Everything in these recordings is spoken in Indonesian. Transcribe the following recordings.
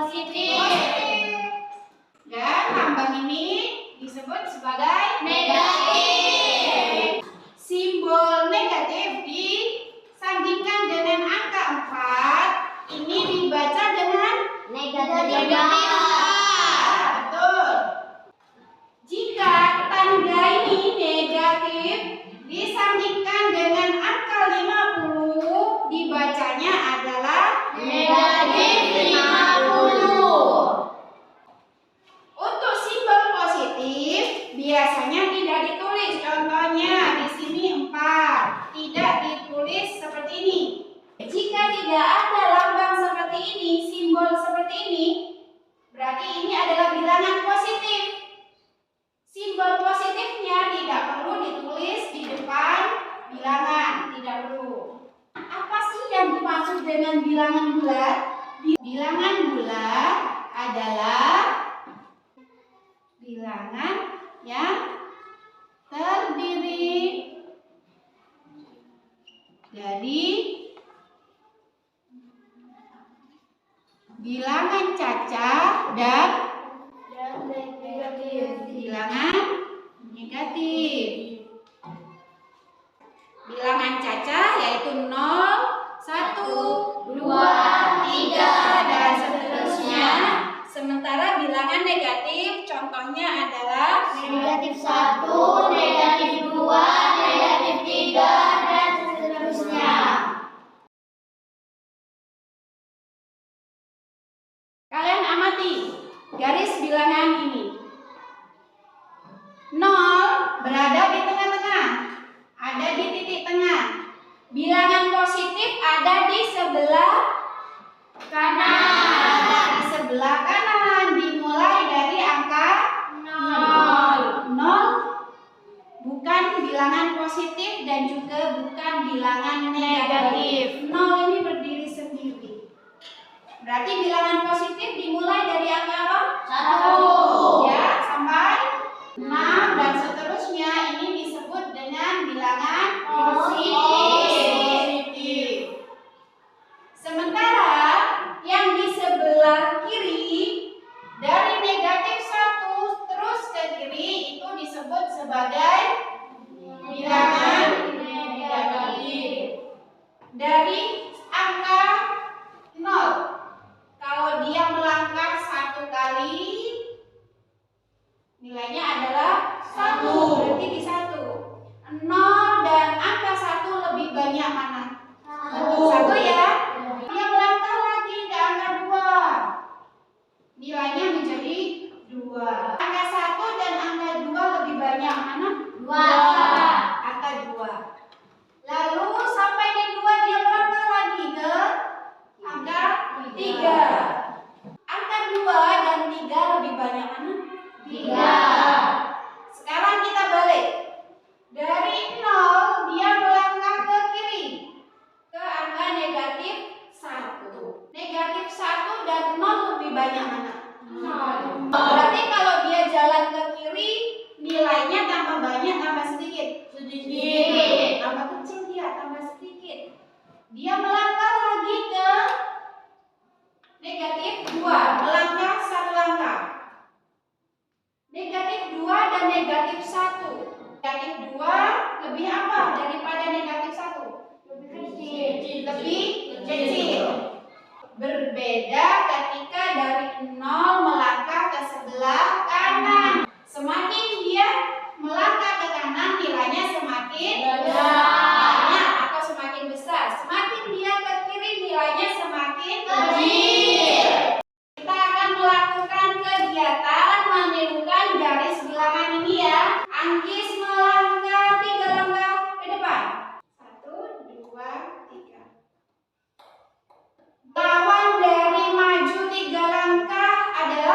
positif. Dan lambang ini disebut sebagai negatif. Simbol negatif disandingkan dengan angka 4, ini dibaca dengan negatif 4. Betul. Jika tanda ini negatif disandingkan dengan angka 50, dibacanya adalah negatif 50. Untuk simbol positif biasanya tidak ditulis. Contohnya di sini 4, tidak ditulis seperti ini. Jika tidak ada lambang seperti ini, simbol seperti ini, berarti ini adalah bilangan positif. Simbol positifnya tidak perlu ditulis di depan bilangan, tidak perlu. Apa sih yang dimaksud dengan bilangan bulat? Bilangan bulat adalah bilangan yang terdiri dari bilangan cacah dan bilangan negatif. Bilangan cacah yaitu 0, 1, 2, 3 dan seterusnya. Sementara bilangan negatif contohnya adalah negatif 1, negatif 2, negatif 3 dan seterusnya. Kalian amati garis bilangan ini. 0 berada di tengah-tengah, ada di titik tengah. Bilangan positif ada di sebelah kanan. Ada di sebelah kanan, dimulai dari angka 0. 0 bukan bilangan positif dan juga bukan bilangan negatif. 0 ini berdiri sendiri. Berarti bilangan positif dimulai dari angka apa? 1. Ya, sampai 6 dan seterusnya. Ini disebut dengan bilangan positif. Sementara yang di sebelah kiri dari negatif 1 terus ke kiri itu disebut sebagai bilangan negatif. Dari angka 0, kalau dia melangkah 1 kali, nilainya adalah 1, berarti di 1. 0 dan angka 1 lebih banyak mana? 1 ya. Dia melangkah lagi ke angka 2, nilainya menjadi 2. Angka 1 dan angka 2 lebih banyak mana? 2. Angka 2. Lalu sampai di 2 dia melangkah lagi ke angka 3. Angka 2 dan 3 lebih banyak mana? 3. Sekarang kita balik. Dari 0 dia melangkah ke kiri ke angka negatif 1. Negatif 1 dan 0 lebih banyak mana? 0. Berarti kalau dia jalan ke kiri, nilainya tambah banyak, tambah sedikit? Sedikit. Tambah kecil dia, tambah sedikit. Dia melangkah lagi ke negatif 2, melangkah 1 langkah. Negatif 2 dan negatif 1. Negatif 2 lebih apa daripada negatif 1? Lebih kecil. Lebih kecil. Berbeda ketika dari 0 melangkah ke sebelah kanan. Semakin dia melangkah ke kanan, nilainya semakin banyak atau semakin besar. Semakin dia ke kiri, nilainya semakin kecil. Kita akan melakukan kegiatan menirukan garis bilangan ini ya. Anggis melangkah 3 langkah ke depan. 1, 2, 3. Lawan dari maju 3 langkah adalah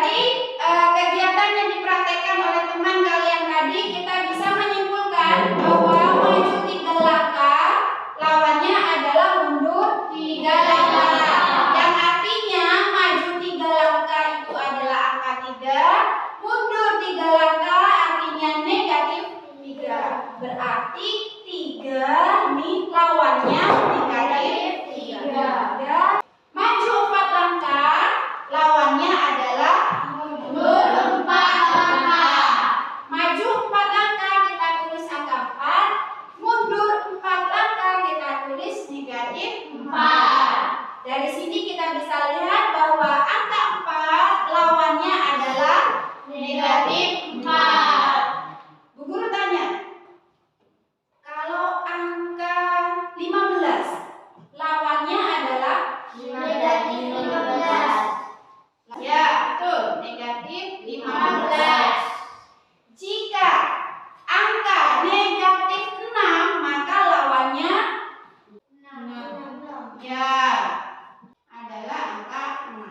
Dari kegiatan yang dipraktekkan oleh teman kalian tadi, kita bisa menyimpulkan bahwa maju 3 langkah lawannya adalah mundur 3 langkah. Yang artinya maju 3 langkah itu adalah angka 3, mundur 3 langkah artinya negatif 3. Berarti 3 nih lawannya negatif 3. Maju 4 langkah lawannya adalah mundur 4 langkah. Maju 4 langkah kita tulis angka 4, mundur 4 langkah kita tulis negatif 4. Dari sini kita bisa lihat bahwa angka 4 lawannya adalah negatif 4. Bu Guru tanya, kalau angka 15 lawannya adalah negatif 15. ya, betul, negatif 15. Jika angka negatif 6, maka lawannya ya adalah angka 6.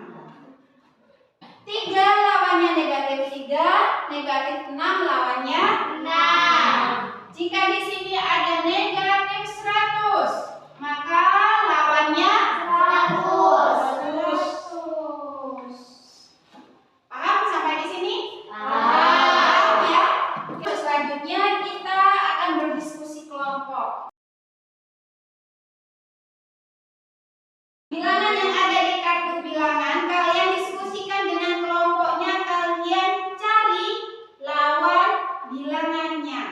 3 lawannya negatif 3, negatif 6 lawannya 6. Jika di sini ada negatif 100, maka lawannya 100. Paham sampai di sini? Paham ya? Terus selanjutnya kita akan berdiskusi kelompok. Bilangan yang ada di kartu bilangan kalian diskusikan dengan kelompoknya, kalian cari lawan bilangannya.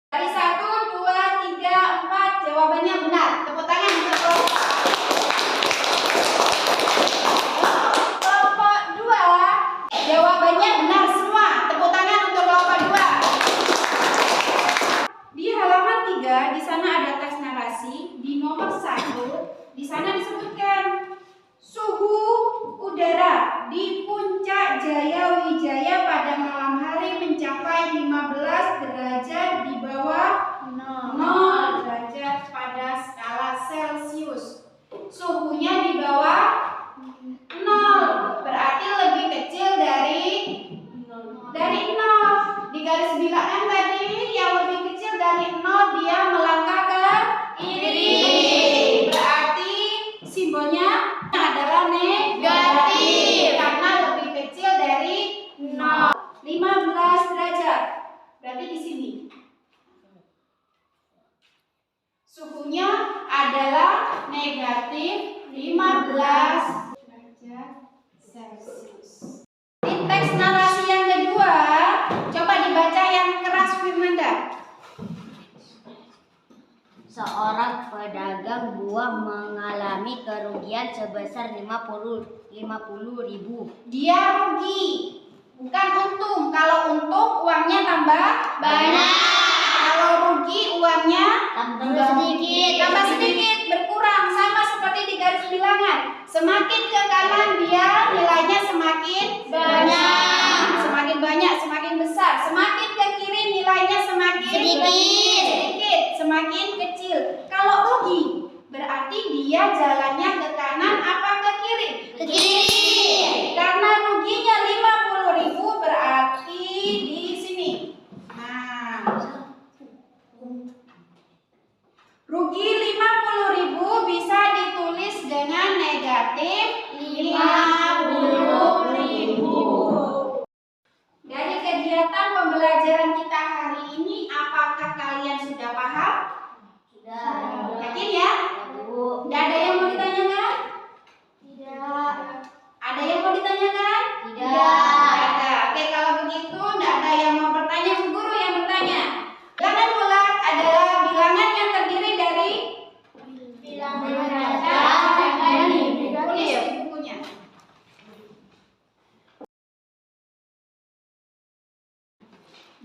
Dari 1, 2, 3, 4 jawabannya benar. Tepuk tangan untuk kelompok. Kelompok 2 jawabannya benar semua. Tepuk tangan untuk kelompok 2. Di halaman 3 di sana ada teks narasi. Di nomor 1 di sana disebutkan suhu udara di Puncak Jaya Wijaya pada malam hari mencapai 15 derajat di bawah 0 derajat pada skala Celcius. Suhunya di bawah 0, berarti lebih kecil dari 0. Di garis bilangan tadi yang lebih kecil dari 0 dia melangkah ke kiri. Berarti simbolnya adalah negatif karena lebih kecil dari 0. 15 derajat. Berarti di sini suhunya adalah negatif 15 derajat Celcius. Di teks narasi yang kedua, coba dibaca yang keras Firmanda. Seorang pedagang buah mengalami kerugian sebesar 50.000. Dia rugi, bukan untung. Kalau untung uangnya tambah banyak. Kalau rugi uangnya tambah sedikit, berkurang, sama seperti di garis bilangan. Semakin ke kanan dia nilainya semakin banyak, semakin besar. Semakin ke kiri nilainya semakin sedikit, semakin kecil. Kalau rugi berarti dia jalannya ke kanan apa ke kiri? Ke kiri. Karena ruginya 50.000 berarti di sini. Nah,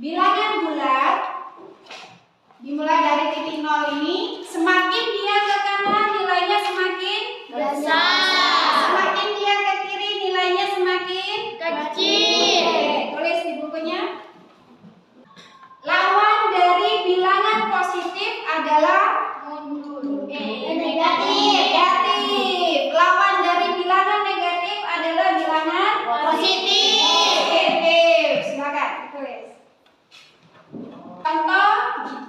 bilangan bulat dimulai dari titik 0 ini, semakin dia ke kanan nilainya semakin Besar. semakin dia ke kiri nilainya semakin Kecil. Oke, tulis di bukunya. Lawan dari bilangan positif adalah negatif. Lawan dari bilangan negatif adalah bilangan positif. Silakan tulis. Contoh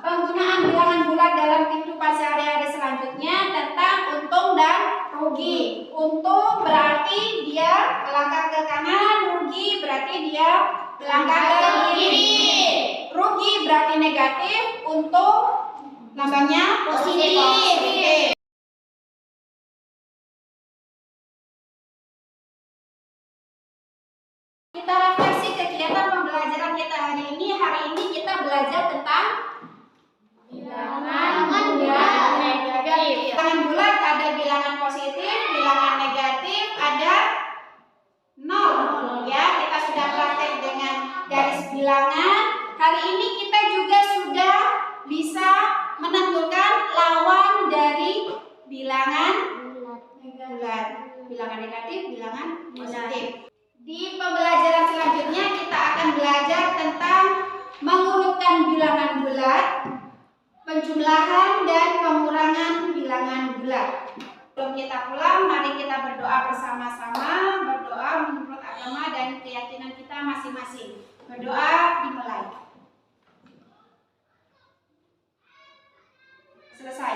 penggunaan bilangan bulat dalam kehidupan sehari-hari selanjutnya tentang untung dan rugi. Untung berarti dia melangkah ke kanan, rugi berarti dia melangkah ke kiri. Rugi berarti negatif, untung lambangnya positif. Kita refleksi kegiatan pembelajaran kita hari ini. Hari ini kita belajar tentang bilangan bulat. Bilangan bulat ada bilangan positif, bilangan negatif, ada 0. Ya, kita sudah praktek dengan garis bilangan. Hari ini kita juga sudah bisa menentukan lawan dari bilangan bulat. Bilangan negatif, bilangan positif. Di pembelajaran selanjutnya kita akan belajar tentang mengurutkan bilangan bulat, penjumlahan dan pengurangan bilangan bulat. Sebelum kita pulang, mari kita berdoa bersama-sama, berdoa menurut agama dan keyakinan kita masing-masing. Berdoa dimulai. Selesai.